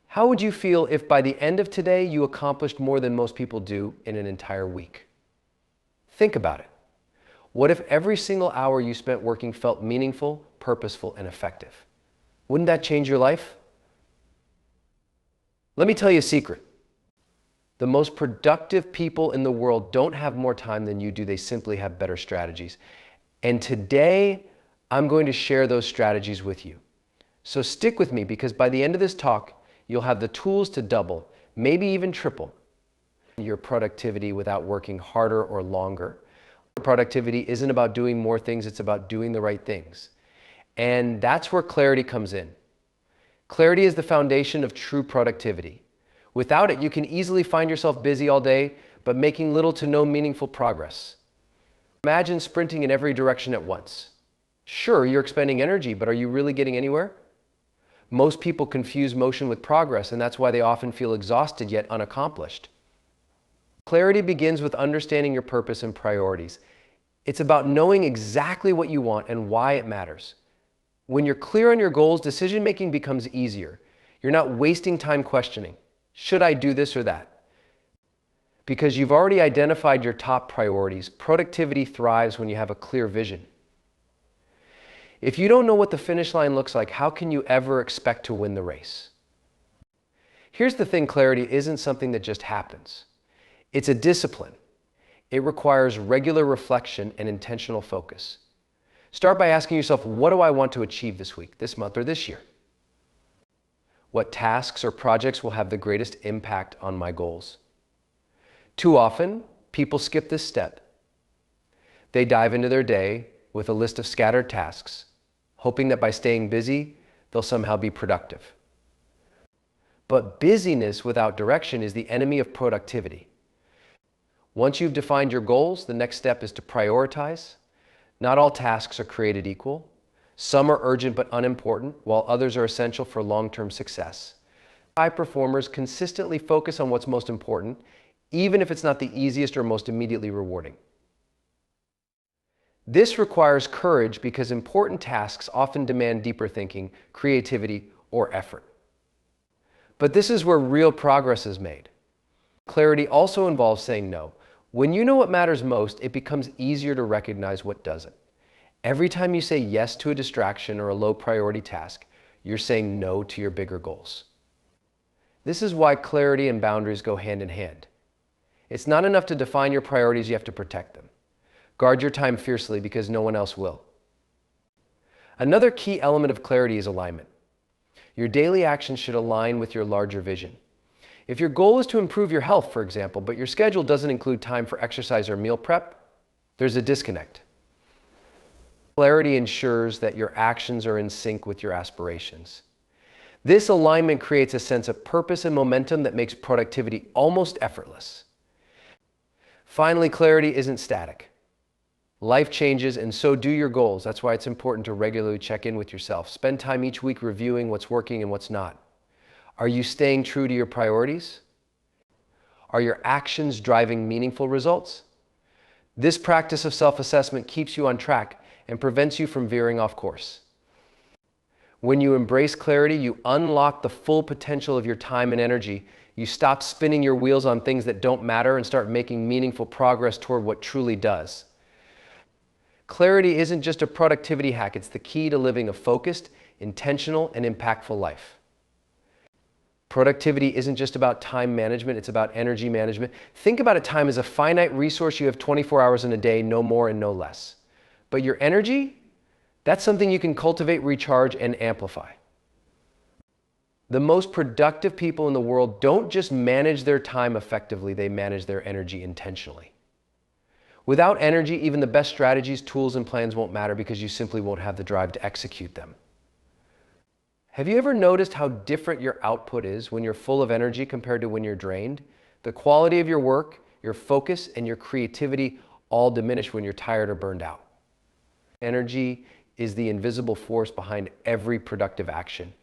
How would you feel if by the end of today you accomplished more than most people do in an entire week? Think about it. What if every single hour you spent working felt meaningful, purposeful, and effective? Wouldn't that change your life? Let me tell you a secret. The most productive people in the world don't have more time than you do. They simply have better strategies. And today, I'm going to share those strategies with you. So stick with me, because by the end of this talk, you'll have the tools to double, maybe even triple, your productivity without working harder or longer. Productivity isn't about doing more things, it's about doing the right things. And that's where clarity comes in. Clarity is the foundation of true productivity. Without it, you can easily find yourself busy all day, but making little to no meaningful progress. Imagine sprinting in every direction at once. Sure, you're expending energy, but are you really getting anywhere? Most people confuse motion with progress, and that's why they often feel exhausted yet unaccomplished. Clarity begins with understanding your purpose and priorities. It's about knowing exactly what you want and why it matters. When you're clear on your goals, decision-making becomes easier. You're not wasting time questioning, should I do this or that? Because you've already identified your top priorities. Productivity thrives when you have a clear vision. If you don't know what the finish line looks like, how can you ever expect to win the race? Here's the thing, clarity isn't something that just happens. It's a discipline. It requires regular reflection and intentional focus. Start by asking yourself, what do I want to achieve this week, this month, or this year? What tasks or projects will have the greatest impact on my goals? Too often, people skip this step. They dive into their day with a list of scattered tasks, hoping that by staying busy, they'll somehow be productive. But busyness without direction is the enemy of productivity. Once you've defined your goals, the next step is to prioritize. Not all tasks are created equal. Some are urgent but unimportant, while others are essential for long-term success. High performers consistently focus on what's most important, even if it's not the easiest or most immediately rewarding. This requires courage because important tasks often demand deeper thinking, creativity, or effort. But this is where real progress is made. Clarity also involves saying no. When you know what matters most, it becomes easier to recognize what doesn't. Every time you say yes to a distraction or a low priority task, you're saying no to your bigger goals. This is why clarity and boundaries go hand in hand. It's not enough to define your priorities, you have to protect them. Guard your time fiercely because no one else will. Another key element of clarity is alignment. Your daily actions should align with your larger vision. If your goal is to improve your health, for example, but your schedule doesn't include time for exercise or meal prep, there's a disconnect. Clarity ensures that your actions are in sync with your aspirations. This alignment creates a sense of purpose and momentum that makes productivity almost effortless. Finally, clarity isn't static. Life changes, and so do your goals. That's why it's important to regularly check in with yourself. Spend time each week reviewing what's working and what's not. Are you staying true to your priorities? Are your actions driving meaningful results? This practice of self-assessment keeps you on track and prevents you from veering off course. When you embrace clarity, you unlock the full potential of your time and energy. You stop spinning your wheels on things that don't matter and start making meaningful progress toward what truly does. Clarity isn't just a productivity hack, it's the key to living a focused, intentional, and impactful life. Productivity isn't just about time management, it's about energy management. Think about time as a finite resource. You have 24 hours in a day, no more and no less. But your energy, that's something you can cultivate, recharge, and amplify. The most productive people in the world don't just manage their time effectively, they manage their energy intentionally. Without energy, even the best strategies, tools, and plans won't matter because you simply won't have the drive to execute them. Have you ever noticed how different your output is when you're full of energy compared to when you're drained? The quality of your work, your focus, and your creativity all diminish when you're tired or burned out. Energy is the invisible force behind every productive action.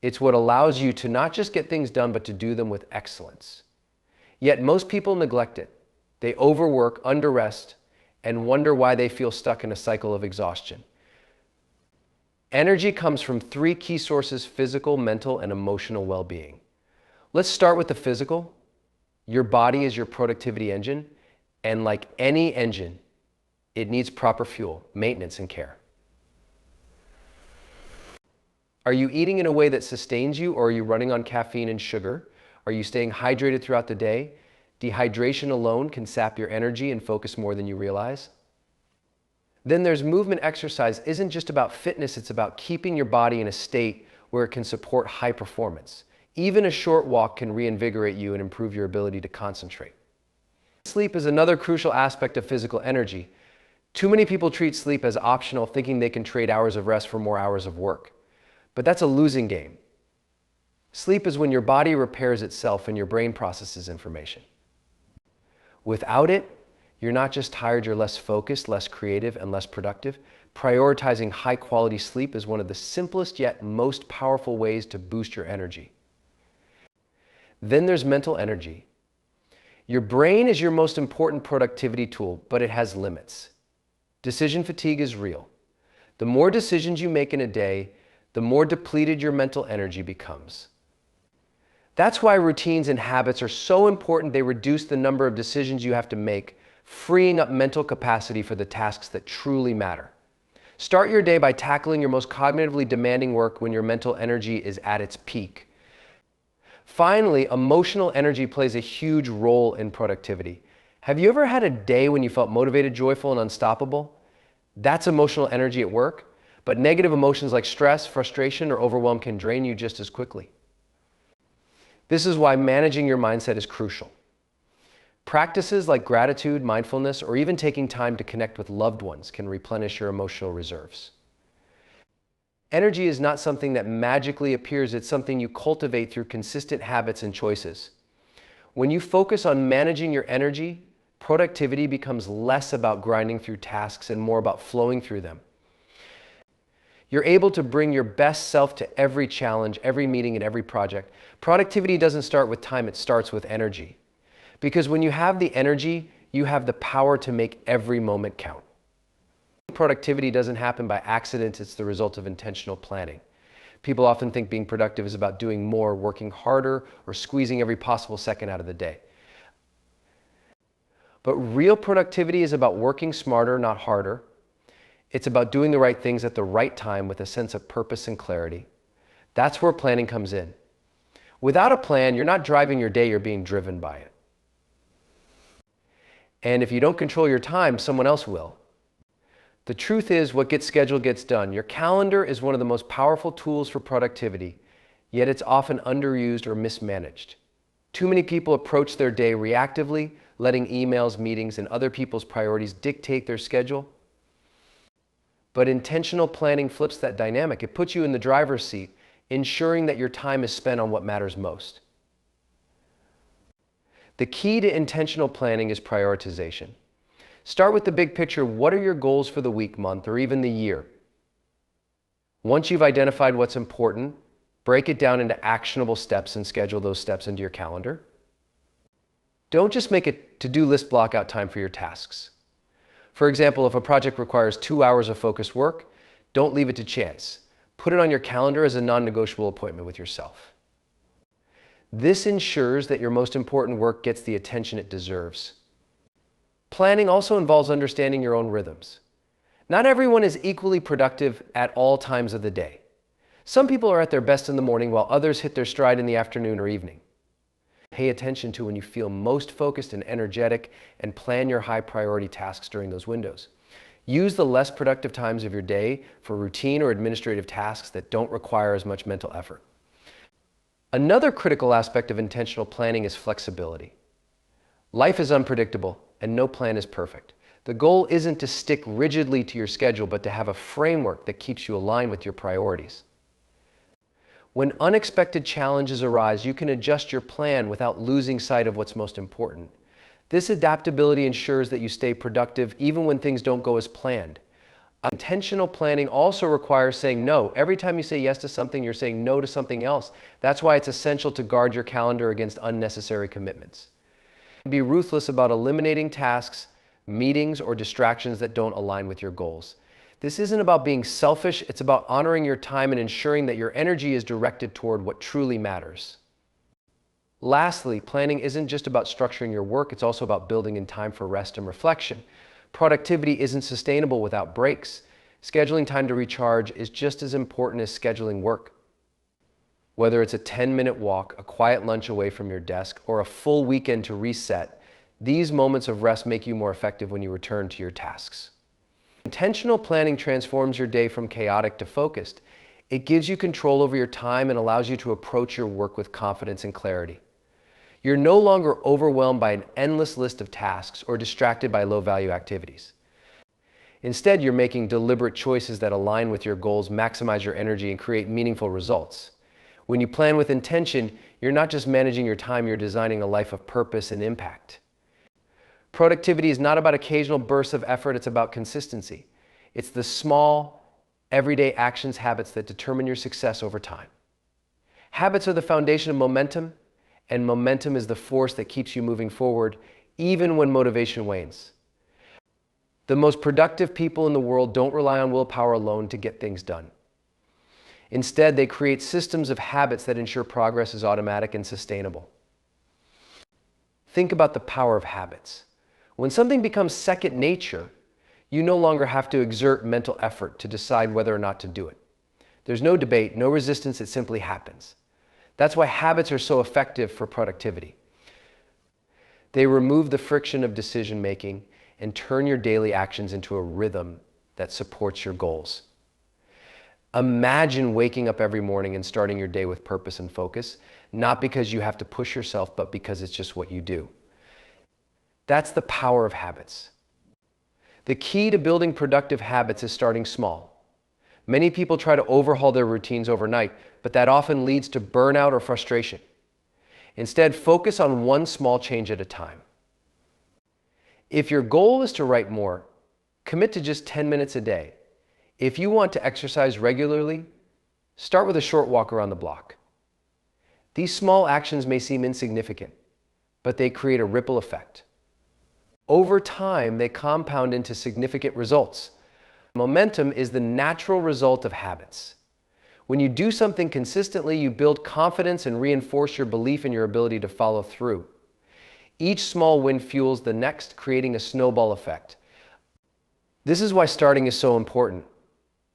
It's what allows you to not just get things done, but to do them with excellence. Yet most people neglect it. They overwork, underrest, and wonder why they feel stuck in a cycle of exhaustion. Energy comes from three key sources: physical, mental, and emotional well-being. Let's start with the physical. Your body is your productivity engine, and like any engine, it needs proper fuel, maintenance, and care. Are you eating in a way that sustains you, or are you running on caffeine and sugar? Are you staying hydrated throughout the day? Dehydration alone can sap your energy and focus more than you realize. Then there's movement. Exercise isn't just about fitness, it's about keeping your body in a state where it can support high performance. Even a short walk can reinvigorate you and improve your ability to concentrate. Sleep is another crucial aspect of physical energy. Too many people treat sleep as optional, thinking they can trade hours of rest for more hours of work. But that's a losing game. Sleep is when your body repairs itself and your brain processes information. Without it, you're not just tired, you're less focused, less creative, and less productive. Prioritizing high-quality sleep is one of the simplest yet most powerful ways to boost your energy. Then there's mental energy. Your brain is your most important productivity tool, but it has limits. Decision fatigue is real. The more decisions you make in a day, the more depleted your mental energy becomes. That's why routines and habits are so important. They reduce the number of decisions you have to make, freeing up mental capacity for the tasks that truly matter. Start your day by tackling your most cognitively demanding work when your mental energy is at its peak. Finally, emotional energy plays a huge role in productivity. Have you ever had a day when you felt motivated, joyful, and unstoppable? That's emotional energy at work. But negative emotions like stress, frustration, or overwhelm can drain you just as quickly. This is why managing your mindset is crucial. Practices like gratitude, mindfulness, or even taking time to connect with loved ones can replenish your emotional reserves. Energy is not something that magically appears, it's something you cultivate through consistent habits and choices. When you focus on managing your energy, productivity becomes less about grinding through tasks and more about flowing through them. You're able to bring your best self to every challenge, every meeting, and every project. Productivity doesn't start with time, it starts with energy. Because when you have the energy, you have the power to make every moment count. Productivity doesn't happen by accident, it's the result of intentional planning. People often think being productive is about doing more, working harder, or squeezing every possible second out of the day. But real productivity is about working smarter, not harder. It's about doing the right things at the right time with a sense of purpose and clarity. That's where planning comes in. Without a plan, you're not driving your day, you're being driven by it. And if you don't control your time, someone else will. The truth is, what gets scheduled gets done. Your calendar is one of the most powerful tools for productivity, yet it's often underused or mismanaged. Too many people approach their day reactively, letting emails, meetings, and other people's priorities dictate their schedule. But intentional planning flips that dynamic. It puts you in the driver's seat, ensuring that your time is spent on what matters most. The key to intentional planning is prioritization. Start with the big picture. What are your goals for the week, month, or even the year? Once you've identified what's important, break it down into actionable steps and schedule those steps into your calendar. Don't just make a to-do list, block out time for your tasks. For example, if a project requires 2 hours of focused work, don't leave it to chance. Put it on your calendar as a non-negotiable appointment with yourself. This ensures that your most important work gets the attention it deserves. Planning also involves understanding your own rhythms. Not everyone is equally productive at all times of the day. Some people are at their best in the morning while others hit their stride in the afternoon or evening. Pay attention to when you feel most focused and energetic and plan your high priority tasks during those windows. Use the less productive times of your day for routine or administrative tasks that don't require as much mental effort. Another critical aspect of intentional planning is flexibility. Life is unpredictable and no plan is perfect. The goal isn't to stick rigidly to your schedule, but to have a framework that keeps you aligned with your priorities. When unexpected challenges arise, you can adjust your plan without losing sight of what's most important. This adaptability ensures that you stay productive even when things don't go as planned. Intentional planning also requires saying no. Every time you say yes to something, you're saying no to something else. That's why it's essential to guard your calendar against unnecessary commitments. Be ruthless about eliminating tasks, meetings, or distractions that don't align with your goals. This isn't about being selfish, it's about honoring your time and ensuring that your energy is directed toward what truly matters. Lastly, planning isn't just about structuring your work, it's also about building in time for rest and reflection. Productivity isn't sustainable without breaks. Scheduling time to recharge is just as important as scheduling work. Whether it's a 10-minute walk, a quiet lunch away from your desk, or a full weekend to reset, these moments of rest make you more effective when you return to your tasks. Intentional planning transforms your day from chaotic to focused. It gives you control over your time and allows you to approach your work with confidence and clarity. You're no longer overwhelmed by an endless list of tasks or distracted by low-value activities. Instead, you're making deliberate choices that align with your goals, maximize your energy, and create meaningful results. When you plan with intention, you're not just managing your time, you're designing a life of purpose and impact. Productivity is not about occasional bursts of effort, it's about consistency. It's the small, everyday actions, habits that determine your success over time. Habits are the foundation of momentum, and momentum is the force that keeps you moving forward, even when motivation wanes. The most productive people in the world don't rely on willpower alone to get things done. Instead, they create systems of habits that ensure progress is automatic and sustainable. Think about the power of habits. When something becomes second nature, you no longer have to exert mental effort to decide whether or not to do it. There's no debate, no resistance, it simply happens. That's why habits are so effective for productivity. They remove the friction of decision making and turn your daily actions into a rhythm that supports your goals. Imagine waking up every morning and starting your day with purpose and focus, not because you have to push yourself, but because it's just what you do. That's the power of habits. The key to building productive habits is starting small. Many people try to overhaul their routines overnight, but that often leads to burnout or frustration. Instead, focus on one small change at a time. If your goal is to write more, commit to just 10 minutes a day. If you want to exercise regularly, start with a short walk around the block. These small actions may seem insignificant, but they create a ripple effect. Over time, they compound into significant results. Momentum is the natural result of habits. When you do something consistently, you build confidence and reinforce your belief in your ability to follow through. Each small win fuels the next, creating a snowball effect. This is why starting is so important,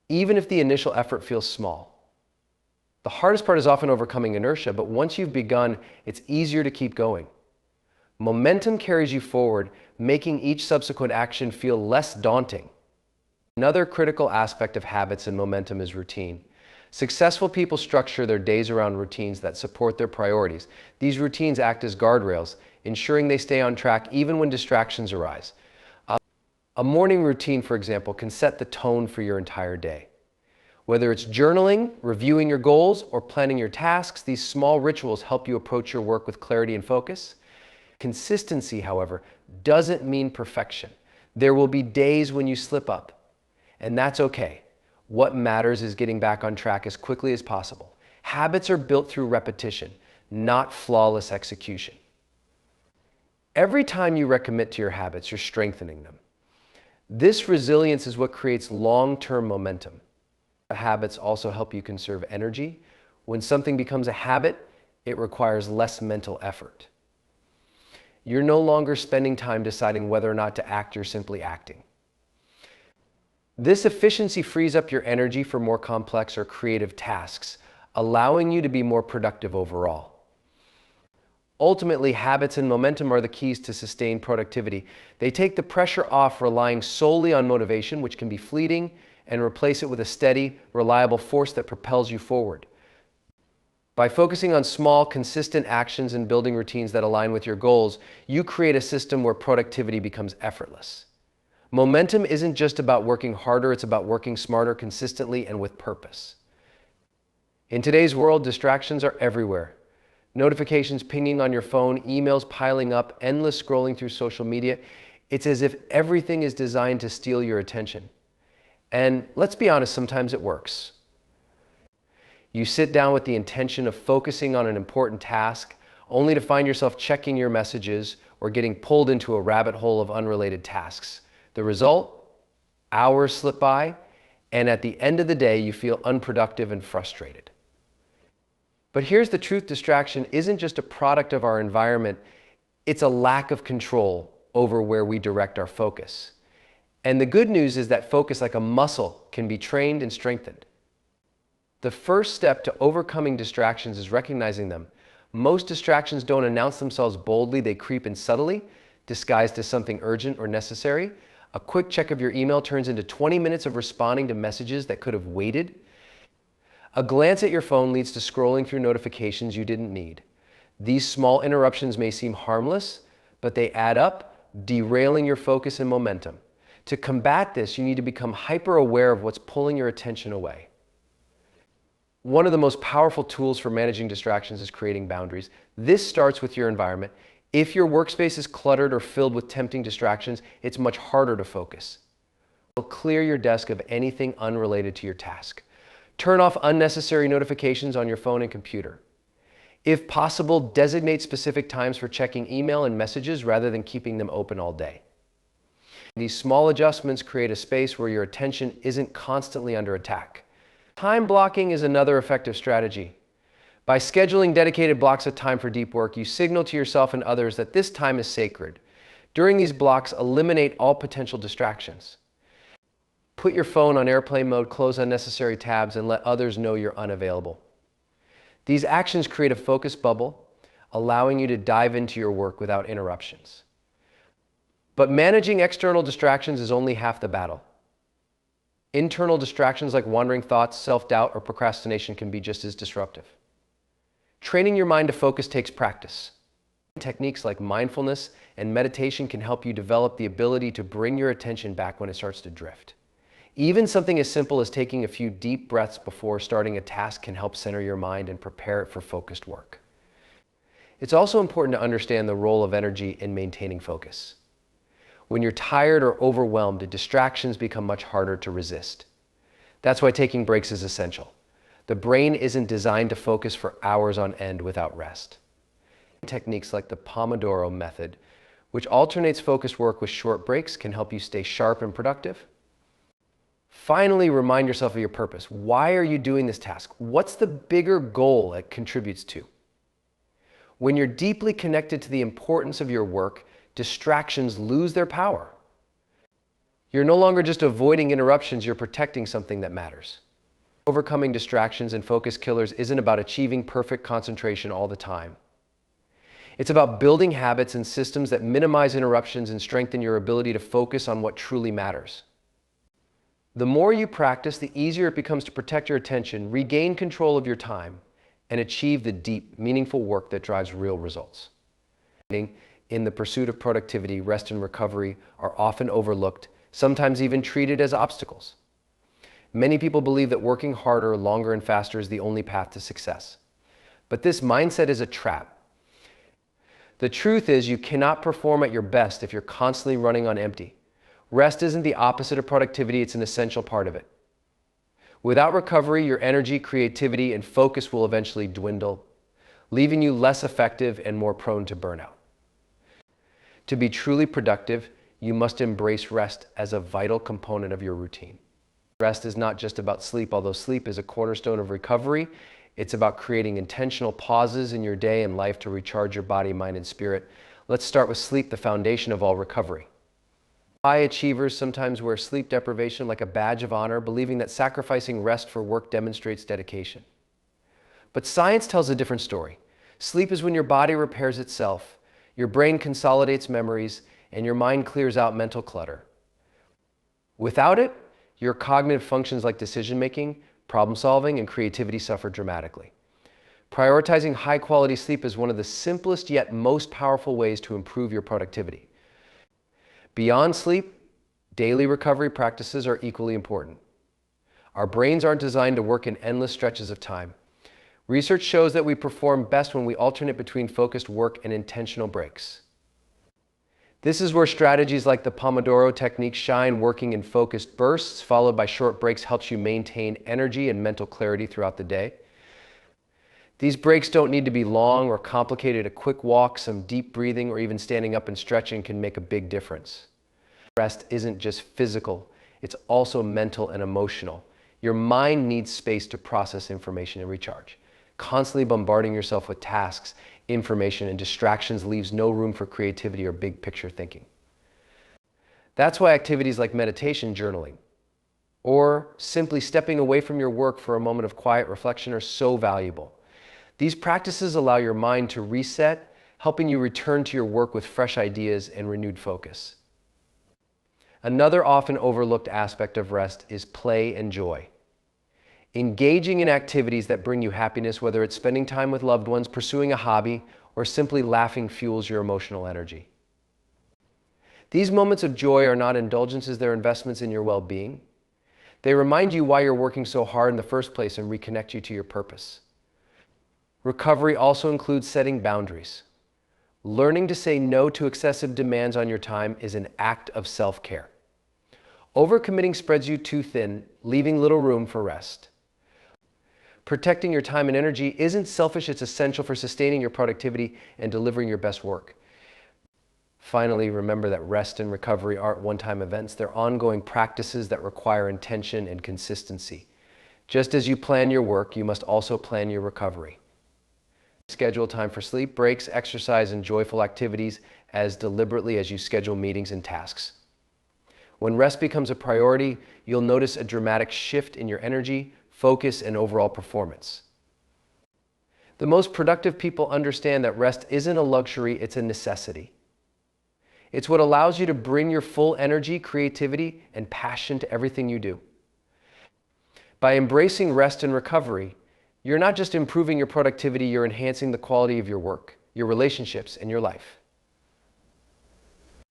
even if the initial effort feels small. The hardest part is often overcoming inertia, but once you've begun, it's easier to keep going. Momentum carries you forward, making each subsequent action feel less daunting. Another critical aspect of habits and momentum is routine. Successful people structure their days around routines that support their priorities. These routines act as guardrails, ensuring they stay on track even when distractions arise. A morning routine, for example, can set the tone for your entire day. Whether it's journaling, reviewing your goals, or planning your tasks, these small rituals help you approach your work with clarity and focus. Consistency, however, doesn't mean perfection. There will be days when you slip up, and that's okay. What matters is getting back on track as quickly as possible. Habits are built through repetition, not flawless execution. Every time you recommit to your habits, you're strengthening them. This resilience is what creates long-term momentum. Habits also help you conserve energy. When something becomes a habit, it requires less mental effort. You're no longer spending time deciding whether or not to act, you're simply acting. This efficiency frees up your energy for more complex or creative tasks, allowing you to be more productive overall. Ultimately, habits and momentum are the keys to sustained productivity. They take the pressure off relying solely on motivation, which can be fleeting, and replace it with a steady, reliable force that propels you forward. By focusing on small, consistent actions and building routines that align with your goals, you create a system where productivity becomes effortless. Momentum isn't just about working harder, it's about working smarter, consistently, and with purpose. In today's world, distractions are everywhere. Notifications pinging on your phone, emails piling up, endless scrolling through social media. It's as if everything is designed to steal your attention. And let's be honest, sometimes it works. You sit down with the intention of focusing on an important task, only to find yourself checking your messages or getting pulled into a rabbit hole of unrelated tasks. The result? Hours slip by, and at the end of the day, you feel unproductive and frustrated. But here's the truth: distraction isn't just a product of our environment, it's a lack of control over where we direct our focus. And the good news is that focus, like a muscle, can be trained and strengthened. The first step to overcoming distractions is recognizing them. Most distractions don't announce themselves boldly, they creep in subtly, disguised as something urgent or necessary. A quick check of your email turns into 20 minutes of responding to messages that could have waited. A glance at your phone leads to scrolling through notifications you didn't need. These small interruptions may seem harmless, but they add up, derailing your focus and momentum. To combat this, you need to become hyper aware of what's pulling your attention away. One of the most powerful tools for managing distractions is creating boundaries. This starts with your environment. If your workspace is cluttered or filled with tempting distractions, it's much harder to focus. Clear your desk of anything unrelated to your task. Turn off unnecessary notifications on your phone and computer. If possible, designate specific times for checking email and messages rather than keeping them open all day. These small adjustments create a space where your attention isn't constantly under attack. Time blocking is another effective strategy. By scheduling dedicated blocks of time for deep work, you signal to yourself and others that this time is sacred. During these blocks, eliminate all potential distractions. Put your phone on airplane mode, close unnecessary tabs, and let others know you're unavailable. These actions create a focus bubble, allowing you to dive into your work without interruptions. But managing external distractions is only half the battle. Internal distractions like wandering thoughts, self-doubt, or procrastination can be just as disruptive. Training your mind to focus takes practice. Techniques like mindfulness and meditation can help you develop the ability to bring your attention back when it starts to drift. Even something as simple as taking a few deep breaths before starting a task can help center your mind and prepare it for focused work. It's also important to understand the role of energy in maintaining focus. When you're tired or overwhelmed, distractions become much harder to resist. That's why taking breaks is essential. The brain isn't designed to focus for hours on end without rest. Techniques like the Pomodoro method, which alternates focused work with short breaks, can help you stay sharp and productive. Finally, remind yourself of your purpose. Why are you doing this task? What's the bigger goal it contributes to? When you're deeply connected to the importance of your work, distractions lose their power. You're no longer just avoiding interruptions, you're protecting something that matters. Overcoming distractions and focus killers isn't about achieving perfect concentration all the time. It's about building habits and systems that minimize interruptions and strengthen your ability to focus on what truly matters. The more you practice, the easier it becomes to protect your attention, regain control of your time, and achieve the deep, meaningful work that drives real results. In the pursuit of productivity, rest and recovery are often overlooked, sometimes even treated as obstacles. Many people believe that working harder, longer, and faster is the only path to success. But this mindset is a trap. The truth is, you cannot perform at your best if you're constantly running on empty. Rest isn't the opposite of productivity, it's an essential part of it. Without recovery, your energy, creativity, and focus will eventually dwindle, leaving you less effective and more prone to burnout. To be truly productive, you must embrace rest as a vital component of your routine. Rest is not just about sleep, although sleep is a cornerstone of recovery. It's about creating intentional pauses in your day and life to recharge your body, mind, and spirit. Let's start with sleep, the foundation of all recovery. High achievers sometimes wear sleep deprivation like a badge of honor, believing that sacrificing rest for work demonstrates dedication. But science tells a different story. Sleep is when your body repairs itself, your brain consolidates memories, and your mind clears out mental clutter. Without it, your cognitive functions like decision-making, problem-solving, and creativity suffer dramatically. Prioritizing high-quality sleep is one of the simplest yet most powerful ways to improve your productivity. Beyond sleep, daily recovery practices are equally important. Our brains aren't designed to work in endless stretches of time. Research shows that we perform best when we alternate between focused work and intentional breaks. This is where strategies like the Pomodoro technique shine. Working in focused bursts, followed by short breaks, helps you maintain energy and mental clarity throughout the day. These breaks don't need to be long or complicated. A quick walk, some deep breathing, or even standing up and stretching can make a big difference. Rest isn't just physical, it's also mental and emotional. Your mind needs space to process information and recharge. Constantly bombarding yourself with tasks, information, and distractions leaves no room for creativity or big picture thinking. That's why activities like meditation, journaling, or simply stepping away from your work for a moment of quiet reflection are so valuable. These practices allow your mind to reset, helping you return to your work with fresh ideas and renewed focus. Another often overlooked aspect of rest is play and joy. Engaging in activities that bring you happiness, whether it's spending time with loved ones, pursuing a hobby, or simply laughing, fuels your emotional energy. These moments of joy are not indulgences, they're investments in your well-being. They remind you why you're working so hard in the first place and reconnect you to your purpose. Recovery also includes setting boundaries. Learning to say no to excessive demands on your time is an act of self-care. Overcommitting spreads you too thin, leaving little room for rest. Protecting your time and energy isn't selfish, it's essential for sustaining your productivity and delivering your best work. Finally, remember that rest and recovery aren't one-time events. They're ongoing practices that require intention and consistency. Just as you plan your work, you must also plan your recovery. Schedule time for sleep, breaks, exercise, and joyful activities as deliberately as you schedule meetings and tasks. When rest becomes a priority, you'll notice a dramatic shift in your energy, focus, and overall performance. The most productive people understand that rest isn't a luxury, it's a necessity. It's what allows you to bring your full energy, creativity, and passion to everything you do. By embracing rest and recovery, you're not just improving your productivity, you're enhancing the quality of your work, your relationships, and your life.